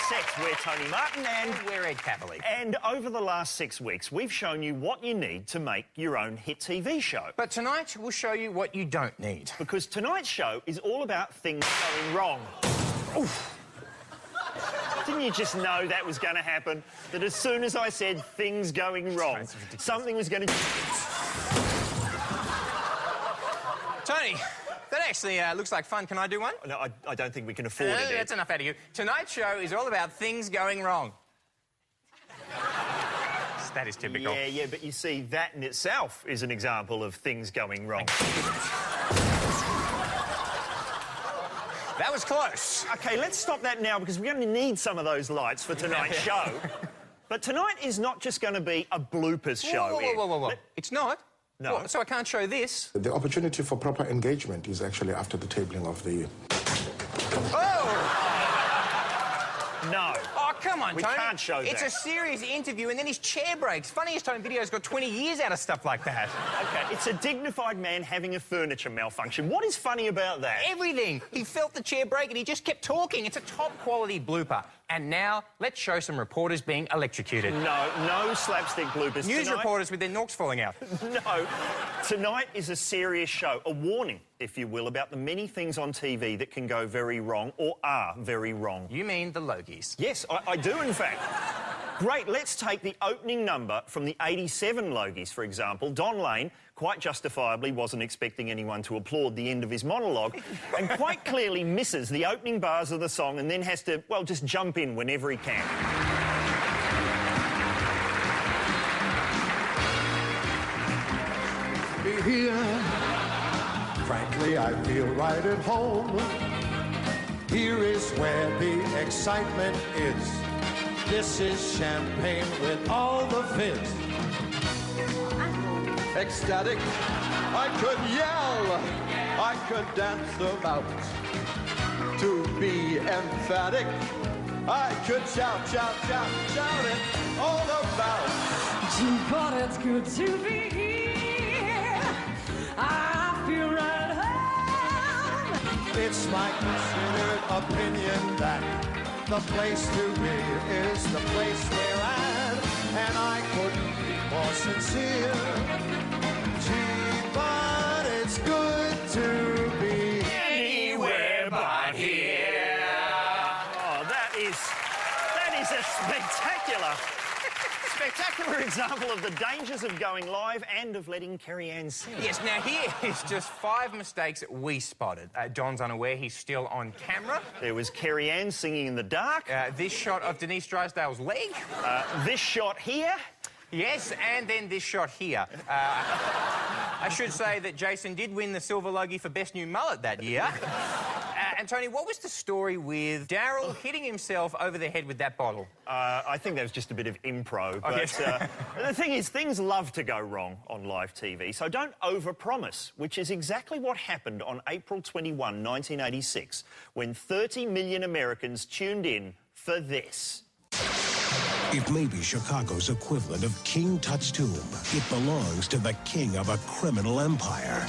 Sex. We're Tony Martin and we're Ed Kavalee. And over the last 6 weeks, we've shown you what you need to make your own hit TV show. But tonight, we'll show you what you don't need. Because tonight's show is all about things going wrong. Oof. Didn't you just know that was going to happen? That as soon as I said things going wrong, something was going to... Tony, that actually looks like fun. Can I do one? No, I don't think we can afford it. That's enough out of you. Tonight's show is all about things going wrong. That is typical. Yeah, but you see, that in itself is an example of things going wrong. That was close. OK, let's stop that now because we're going to need some of those lights for tonight's show. But tonight is not just going to be a bloopers show. Whoa. It's not? No. What, so I can't show this? The opportunity for proper engagement is actually after the tabling of the... Oh! No. Oh, come on, we Tony. We can't show that. It's a serious interview and then his chair breaks. Funniest Home Video's got 20 years out of stuff like that. OK, it's a dignified man having a furniture malfunction. What is funny about that? Everything. He felt the chair break and he just kept talking. It's a top-quality blooper. And now, let's show some reporters being electrocuted. No slapstick bloopers. News reporters with their norks falling out. No. Tonight is a serious show, a warning, if you will, about the many things on TV that can go very wrong or are very wrong. You mean the Logies? Yes, I do, in fact. Great, let's take the opening number from the 87 Logies, for example. Don Lane, quite justifiably, wasn't expecting anyone to applaud the end of his monologue and quite clearly misses the opening bars of the song and then has to, well, just jump in whenever he can. Be here. Frankly, I feel right at home. Here is where the excitement is. This is champagne with all the fizz. Ecstatic, I could yell, I could dance about. To be emphatic, I could shout it all about. But it's good to be here. I feel right home. It's my considered opinion that the place to be is the place we're at, and I couldn't be more sincere. Gee, but it's good to be anywhere but here. Oh, that is a spectacular example of the dangers of going live and of letting Kerry-Ann sing. Yes, now here is just 5 mistakes that we spotted. Don's unaware he's still on camera. There was Kerry-Ann singing in the dark. This shot of Denise Drysdale's leg. This shot here. Yes, and then this shot here. I should say that Jason did win the Silver Logie for Best New Mullet that year. And, Tony, what was the story with Daryl hitting himself over the head with that bottle? I think that was just a bit of impro. But the thing is, things love to go wrong on live TV, so don't overpromise, which is exactly what happened on April 21, 1986, when 30 million Americans tuned in for this. It may be Chicago's equivalent of King Tut's tomb. It belongs to the king of a criminal empire.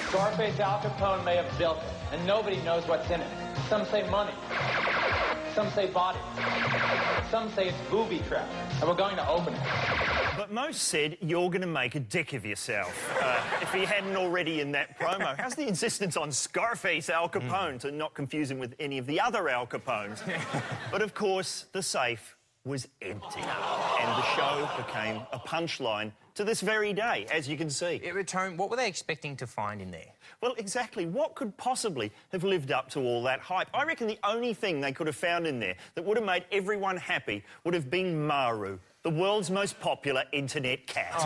Scarface Al Capone may have built it, and nobody knows what's in it. Some say money. Some say body. Some say it's booby trap, and we're going to open it. But most said you're going to make a dick of yourself, if he hadn't already in that promo. How's the insistence on Scarface Al Capone to not confuse him with any of the other Al Capones? But, of course, the safe was empty, and the show became a punchline to this very day, as you can see. Tone, what were they expecting to find in there? Well, exactly. What could possibly have lived up to all that hype? I reckon the only thing they could have found in there that would have made everyone happy would have been Maru, the world's most popular internet cat.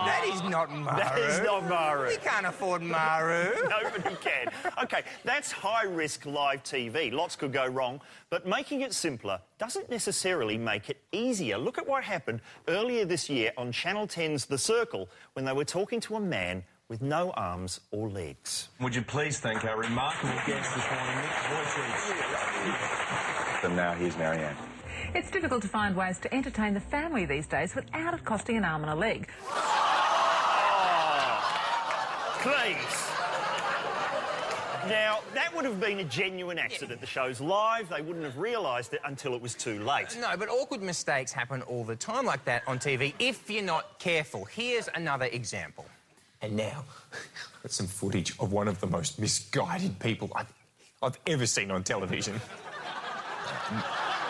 That is not Maru. That is not Maru. We can't afford Maru. Nobody can. OK, that's high-risk live TV. Lots could go wrong, but making it simpler doesn't necessarily make it easier. Look at what happened earlier this year on Channel 10's The Circle when they were talking to a man with no arms or legs. Would you please thank our remarkable guest this morning, Nick Voice. And now here's Marianne. It's difficult to find ways to entertain the family these days without it costing an arm and a leg. Please. Now, that would have been a genuine accident. The show's live. They wouldn't have realised it until it was too late. No, but awkward mistakes happen all the time like that on TV if you're not careful. Here's another example. And now, I've got some footage of one of the most misguided people I've ever seen on television.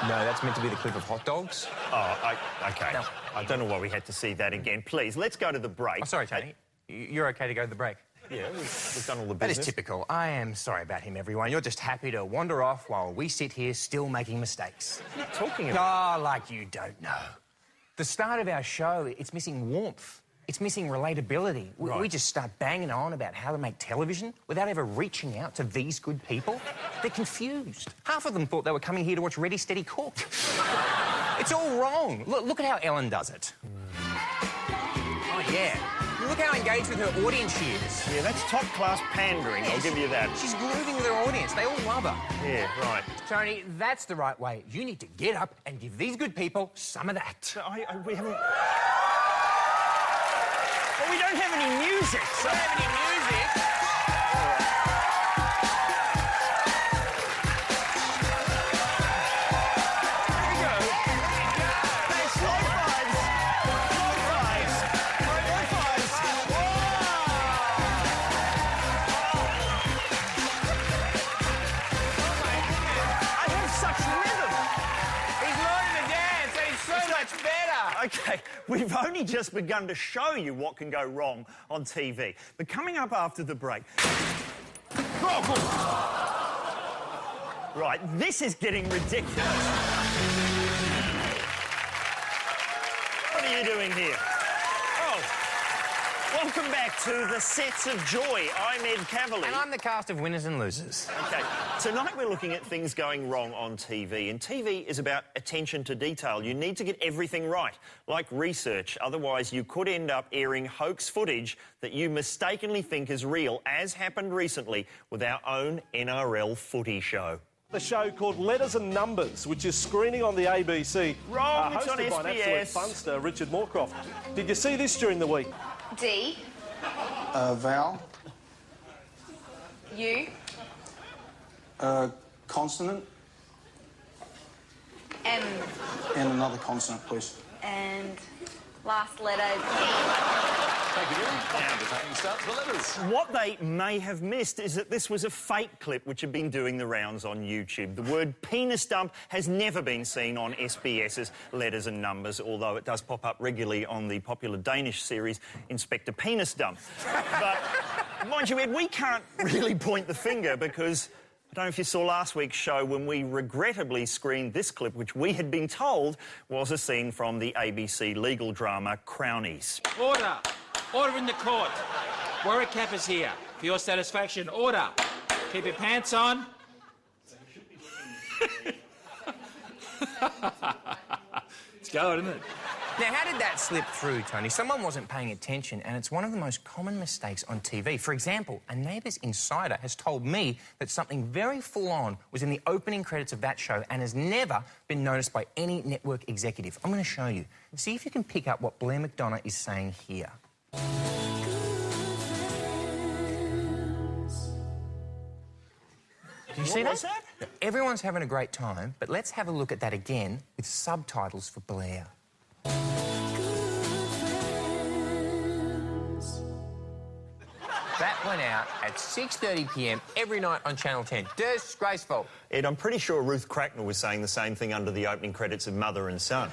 No, that's meant to be the clip of hot dogs. Oh, OK. No. I don't know why we had to see that again. Please, let's go to the break. Oh, sorry, Tony. You're OK to go to the break? Yeah, we've done all the That business. is typical. I am sorry about him, everyone. You're just happy to wander off while we sit here still making mistakes. What are you talking about? Oh, like you don't know. The start of our show, it's missing warmth. It's missing relatability. We just start banging on about how to make television without ever reaching out to these good people. They're confused. Half of them thought they were coming here to watch Ready, Steady, Cook. It's all wrong. Look at how Ellen does it. Oh, yeah. Look how engaged with her audience she is. Yeah, that's top-class pandering, I'll give you that. She's grooving with her audience. They all love her. Yeah, right. Tony, that's the right way. You need to get up and give these good people some of that. We haven't... Well, we don't have any music, so... We don't have any music. OK, we've only just begun to show you what can go wrong on TV. But coming up after the break... Right, this is getting ridiculous. What are you doing here? Oh, welcome back to the Sets of Joy. I'm Ed Kavalee. And I'm the cast of Winners and Losers. OK, tonight we're looking at things going wrong on TV, and TV is about attention to detail. You need to get everything right, like research. Otherwise, you could end up airing hoax footage that you mistakenly think is real, as happened recently with our own NRL footy show. The show called Letters and Numbers, which is screening on the ABC. Wrong, it's on hosted by an absolute SBS. funster, Richard Moorcroft. Did you see this during the week? D. Vowel. U. Consonant. M. And another consonant, please. And last letter D. Thank you, Billy. Entertaining start to the letters. What they may have missed is that this was a fake clip which had been doing the rounds on YouTube. The word penis dump has never been seen on SBS's Letters and Numbers, although it does pop up regularly on the popular Danish series Inspector Penis Dump. But, mind you, Ed, we can't really point the finger because... I don't know if you saw last week's show when we regrettably screened this clip, which we had been told was a scene from the ABC legal drama Crownies. Order! Order in the court. Warwick Cap is here. For your satisfaction, order. Keep your pants on. It's going, isn't it? Now, how did that slip through, Tony? Someone wasn't paying attention, and it's one of the most common mistakes on TV. For example, a Neighbours insider has told me that something very full-on was in the opening credits of that show and has never been noticed by any network executive. I'm going to show you. See if you can pick up what Blair McDonough is saying here. Do you see that? Everyone's having a great time, but let's have a look at that again with subtitles for Blair. That went out at 6:30 p.m. every night on Channel 10. Disgraceful. Ed, I'm pretty sure Ruth Cracknell was saying the same thing under the opening credits of Mother and Son.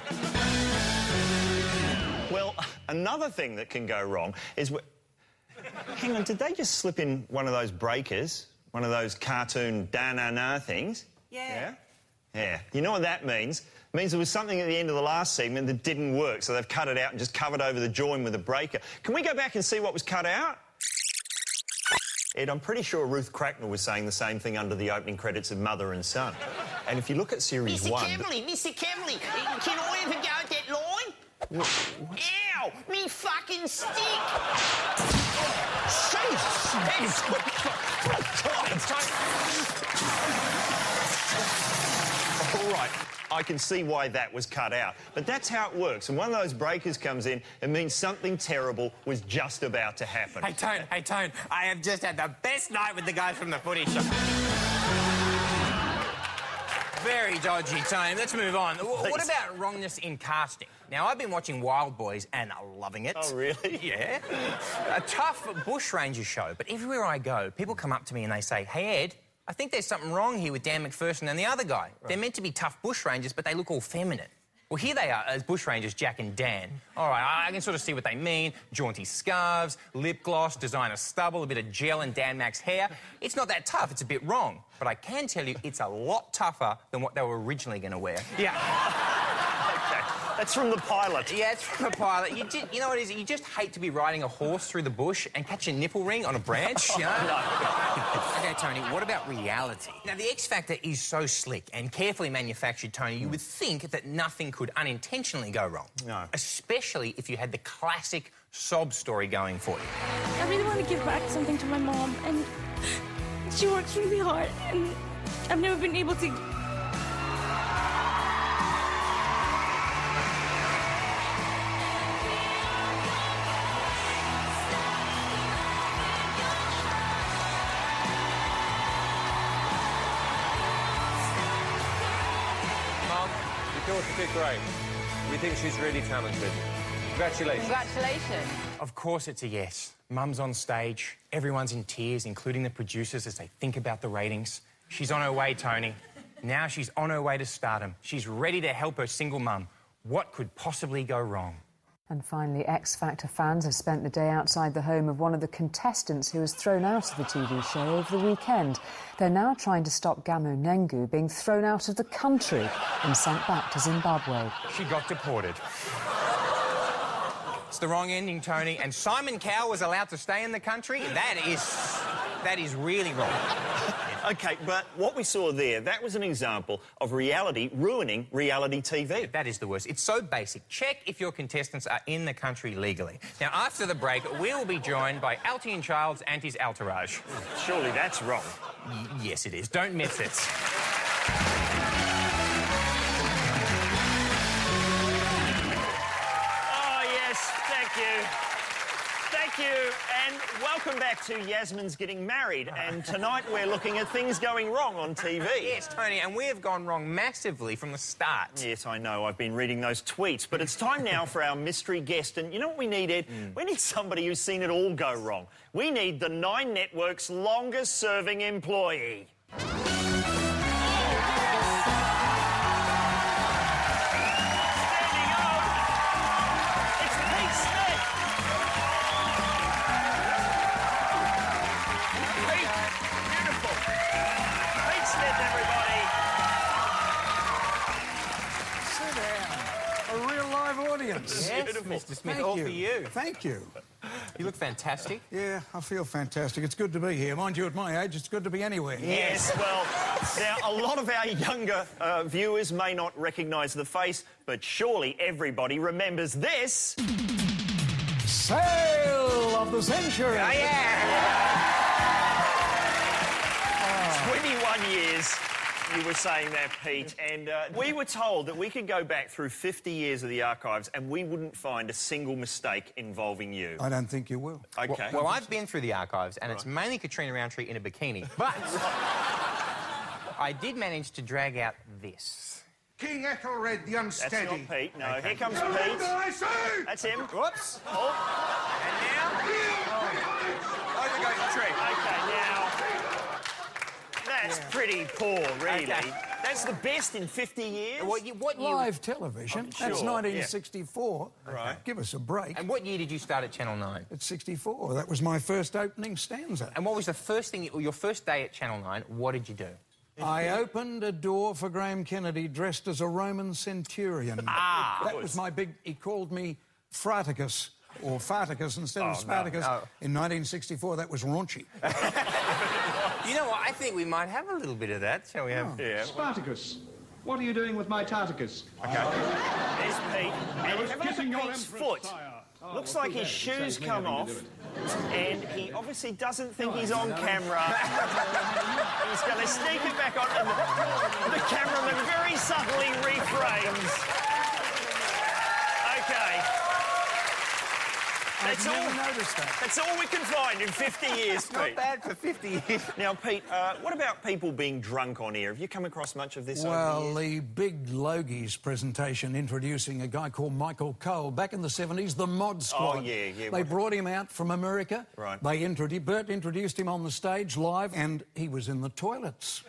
Well, another thing that can go wrong is... Hang on, did they just slip in one of those breakers? One of those cartoon da-na-na things? Yeah. Yeah. You know what that means? It means there was something at the end of the last segment that didn't work, so they've cut it out and just covered over the join with a breaker. Can we go back and see what was cut out? Ed, I'm pretty sure Ruth Cracknell was saying the same thing under the opening credits of Mother and Son. And if you look at Series 1... Mr. Kavalee, can I ever go at that line? What? Ow! Me fucking stick! Jesus! All right. I can see why that was cut out. But that's how it works. And when those breakers comes in, it means something terrible was just about to happen. Hey, Tone, I have just had the best night with the guys from the footy shop. Very dodgy, Tone. Let's move on. What about wrongness in casting? Now, I've been watching Wild Boys and loving it. Oh, really? Yeah. A tough bushranger show, but everywhere I go, people come up to me and they say, "Hey, Ed, I think there's something wrong here with Dan McPherson and the other guy. They're meant to be tough bushrangers, but they look all feminine." Well, here they are as bushrangers, Jack and Dan. All right, I can sort of see what they mean. Jaunty scarves, lip gloss, designer stubble, a bit of gel in Dan Mac's hair. It's not that tough, it's a bit wrong. But I can tell you it's a lot tougher than what they were originally going to wear. Yeah. Okay, that's from the pilot. Yeah, it's from the pilot. You know what it is? You just hate to be riding a horse through the bush and catch a nipple ring on a branch, you know? OK, Tony, what about reality? Now, the X Factor is so slick and carefully manufactured, Tony, you would think that nothing could unintentionally go wrong. No. Especially if you had the classic sob story going for you. I really want to give back something to my mom, and she works really hard, and I've never been able to... Your daughter did great. We think she's really talented. Congratulations. Congratulations. Of course it's a yes. Mum's on stage, everyone's in tears, including the producers as they think about the ratings. She's on her way, Tony. Now she's on her way to stardom. She's ready to help her single mum. What could possibly go wrong? And finally, X Factor fans have spent the day outside the home of one of the contestants who was thrown out of the TV show over the weekend. They're now trying to stop Gamo Nengu being thrown out of the country and sent back to Zimbabwe. She got deported. It's the wrong ending, Tony. And Simon Cowell was allowed to stay in the country? That is really wrong. OK, but what we saw there, that was an example of reality ruining reality TV. That is the worst. It's so basic. Check if your contestants are in the country legally. Now, after the break, we'll be joined by Altian Childs and his entourage. Surely that's wrong. Yes, it is. Don't miss it. Oh, yes, thank you. Thank you, and welcome back to Yasmin's Getting Married. And tonight we're looking at things going wrong on TV. Yes, Tony, and we have gone wrong massively from the start. Yes, I know. I've been reading those tweets. But it's time now for our mystery guest. And you know what we need, Ed? We need somebody who's seen it all go wrong. We need the Nine Network's longest-serving employee. Yes, Mr. Smith, Thank all you. for you. Thank you. You look fantastic. Yeah, I feel fantastic. It's good to be here. Mind you, at my age, it's good to be anywhere. Yes, well, now, a lot of our younger viewers may not recognise the face, but surely everybody remembers this. Sale of the century. Oh, yeah. 21 years. You were saying that, Pete, and we were told that we could go back through 50 years of the archives and we wouldn't find a single mistake involving you. I don't think you will. OK. Well, I've been through the archives, and it's mainly Katrina Roundtree in a bikini. But I did manage to drag out this. King Ethelred the Unsteady. That's not Pete, no. Okay. Here comes Pete. I say? That's him. Whoops. Oh. And now... over goes the tree. OK, now... That's pretty poor, really. Okay. That's the best in 50 years? Live television. That's 1964. Yeah. Right. Give us a break. And what year did you start at Channel 9? At 64. That was my first opening stanza. And what was the first thing, your first day at Channel 9, what did you do? I opened a door for Graham Kennedy dressed as a Roman centurion. That was my big... He called me Fraticus, or Farticus instead of Spartacus. No. In 1964, that was raunchy. You know what? I think we might have a little bit of that. Shall we have... Yeah. Spartacus, what are you doing with my Tartacus? OK. There's Pete. I was Have a look kissing at your Pete's empress, foot. sire. Looks like his shoes come off, and he obviously doesn't think he's on camera. He's going to sneak it back on, and the cameraman very subtly reframes. Okay. I've never noticed that. That's all we can find in 50 years, Pete. Not bad for 50 years. Now, Pete, what about people being drunk on air? Have you come across much of this over the Well, years? the Big Logies presentation introducing a guy called Michael Cole back in the 70s, the Mod Squad. Oh, yeah. They brought him out from America. Right. Bert introduced him on the stage live, and he was in the toilets.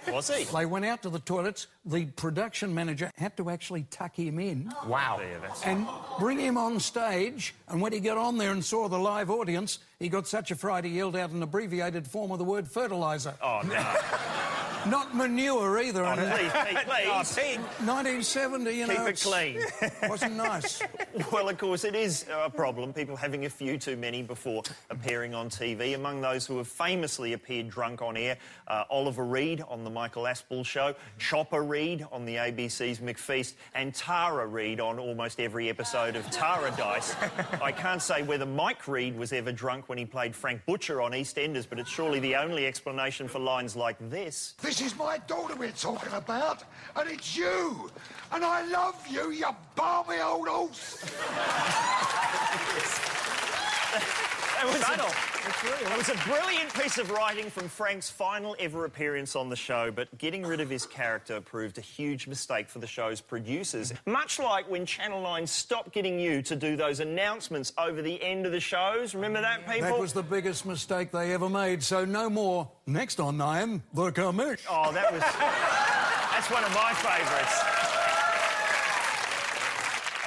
Was he? They went out to the toilets. The production manager had to actually tuck him in. Wow. And bring him on stage, and when he got on there and saw the live audience, he got such a fright he yelled out an abbreviated form of the word fertiliser. Oh, no. Not manure either. Oh, please, Pete, please. Pete. 1970, you know. Keep it clean. Wasn't nice. Well, of course, it is a problem, people having a few too many before appearing on TV. Among those who have famously appeared drunk on air, Oliver Reed on The Michael Aspel Show, Chopper Reed on the ABC's McFeast, and Tara Reid on almost every episode of Tara-Dice. I can't say whether Mike Reed was ever drunk when he played Frank Butcher on EastEnders, but it's surely the only explanation for lines like this. This is my daughter we're talking about, and it's you. And I love you, you balmy old horse. It was a brilliant piece of writing from Frank's final ever appearance on the show, but getting rid of his character proved a huge mistake for the show's producers. Much like when Channel 9 stopped getting you to do those announcements over the end of the shows. Remember that, people? That was the biggest mistake they ever made, so no more. Next on 9, The Commish. Oh, that was... That's one of my favourites.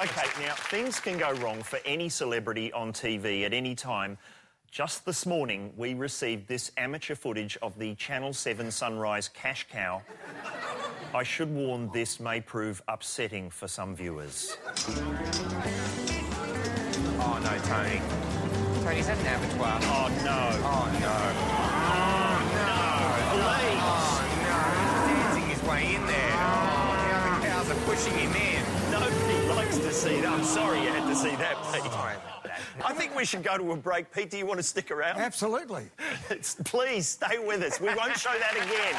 OK, now, things can go wrong for any celebrity on TV at any time. Just this morning, we received this amateur footage of the Channel 7 Sunrise cash cow. I should warn, this may prove upsetting for some viewers. Oh, no, Tony. Tony, is that an abattoir? Oh, no. Oh, no. Oh, no. Please. Oh, no. He's dancing his way in there. Oh, the other cows are pushing him in. Nobody likes to see that. I'm sorry you had to see that, Pete. Sorry. I think we should go to a break. Pete, do you want to stick around? Absolutely. Please, stay with us. We won't show that again.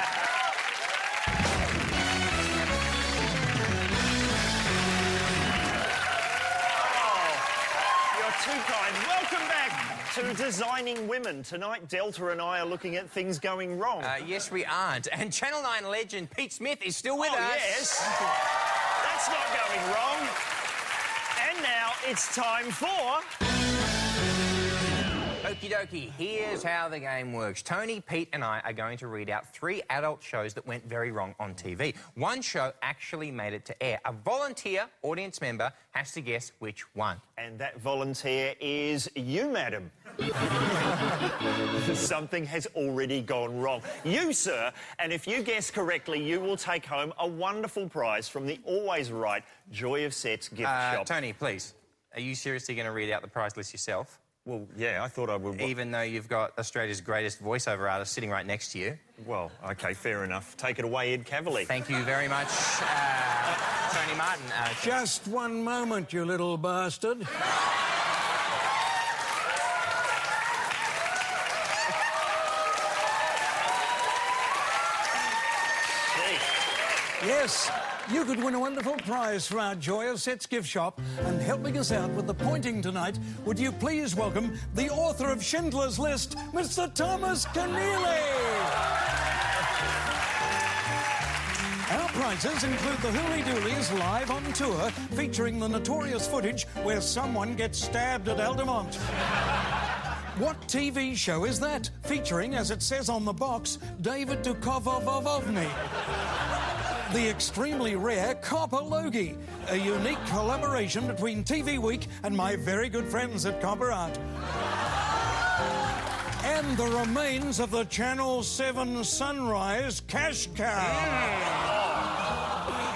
Oh, you're too kind. Welcome back to Designing Women. Tonight, Delta and I are looking at things going wrong. Yes, we aren't. And Channel 9 legend Pete Smith is still with us. Yes. That's not going wrong. And now it's time for... Okie dokie, here's how the game works. Tony, Pete and I are going to read out 3 adult shows that went very wrong on TV. One show actually made it to air. A volunteer audience member has to guess which one. And that volunteer is you, madam. Something has already gone wrong. You, sir, and if you guess correctly, you will take home a wonderful prize from the always right Joy of Sets gift shop. Tony, please, are you seriously going to read out the prize list yourself? Well, yeah, I thought I would. Even though you've got Australia's greatest voiceover artist sitting right next to you? Well, OK, fair enough. Take it away, Ed Kavalee. Thank you very much, Tony Martin. Just one moment, you little bastard. Yes, you could win a wonderful prize from our Joy of Sets gift shop. And helping us out with the pointing tonight, would you please welcome the author of Schindler's List, Mr. Thomas Keneally. Our prizes include the Hooly Doolies live on tour, featuring the notorious footage where someone gets stabbed at Altamont. What TV show is that? Featuring, as it says on the box, David Duchovny. The extremely rare Copper Logie, a unique collaboration between TV Week and my very good friends at Copper Art. And the remains of the Channel 7 Sunrise cash cow.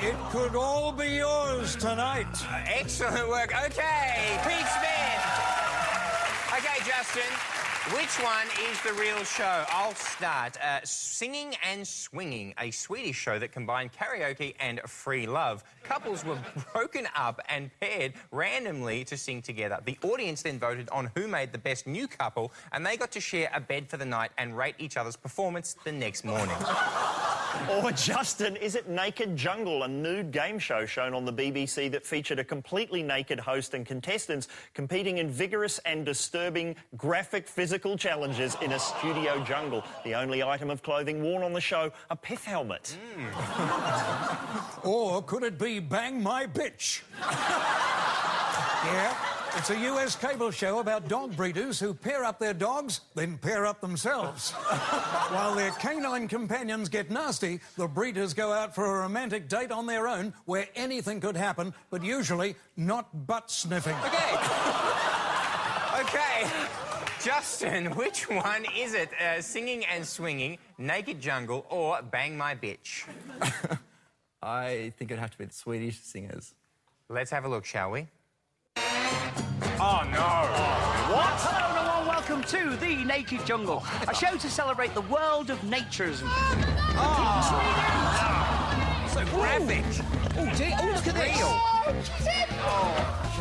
It could all be yours tonight. Excellent work. OK, Pete Smith. OK, Justin, Which one is the real show? I'll start. Singing and Swinging, a Swedish show that combined karaoke and free love. Couples were broken up and paired randomly to sing together. The audience then voted on who made the best new couple, and they got to share a bed for the night and rate each other's performance the next morning. Or, Justin, is it Naked Jungle, a nude game show shown on the BBC that featured a completely naked host and contestants competing in vigorous and disturbing graphic physical challenges in a studio jungle? The only item of clothing worn on the show, a pith helmet. Or could it be Bang My Bitch? Yeah, it's a US cable show about dog breeders who pair up their dogs, then pair up themselves. While their canine companions get nasty, the breeders go out for a romantic date on their own where anything could happen, but usually not butt sniffing. OK. OK. Justin, which one is it? Singing and Swinging, Naked Jungle, or Bang My Bitch? I think it'd have to be the Swedish singers. Let's have a look, shall we? Oh, no. What? Hello, everyone. Welcome to The Naked Jungle, a show to celebrate the world of naturism. So graphic. Oh, look at this. OK.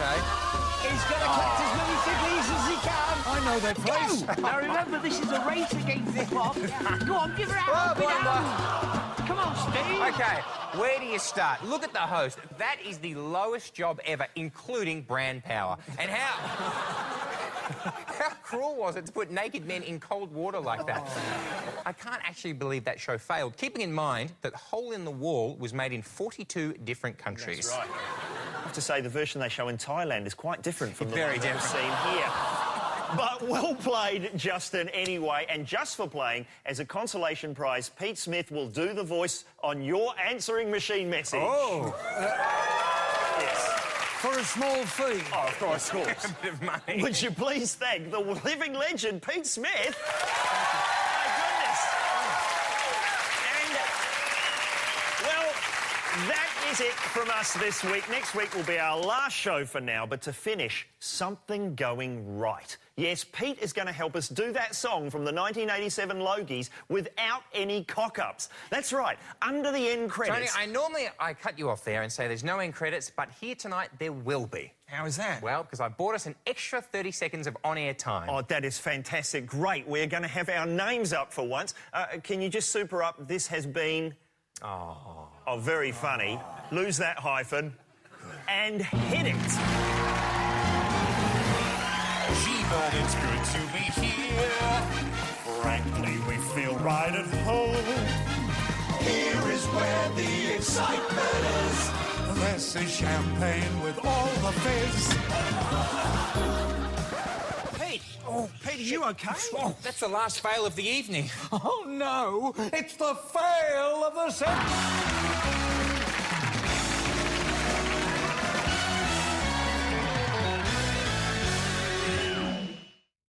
He's going to collect as many figgies as he can. I know that place. Now, remember, this is a race against hip-hop. Go on, give her a hand. Come on, Steve. OK, where do you start? Look at the host. That is the lowest job ever, including brand power. And how cruel was it to put naked men in cold water like that? I can't actually believe that show failed, keeping in mind that Hole in the Wall was made in 42 different countries. That's right. I have to say, the version they show in Thailand is quite different from the one we've seen here. But well played, Justin, anyway. And just for playing, as a consolation prize, Pete Smith will do the voice on your answering machine message. Oh. Yes. For a small fee. Oh, of course. A bit of money. Would you please thank the living legend, Pete Smith? That is it from us this week. Next week will be our last show for now, but to finish, something going right. Yes, Pete is going to help us do that song from the 1987 Logies without any cock-ups. That's right, under the end credits. Tony, I cut you off there and say there's no end credits, but here tonight there will be. How is that? Well, because I bought us an extra 30 seconds of on-air time. Oh, that is fantastic. Great. We're going to have our names up for once. Can you just super up? This has been... Oh, very funny. Lose that hyphen. And hit it. But it's good to be here. Frankly, we feel right at home. Here is where the excitement is. This is champagne with all the fizz. Pete! Oh, Pete, are you okay? Oh, that's the last fail of the evening. Oh, no. It's the fail of the century.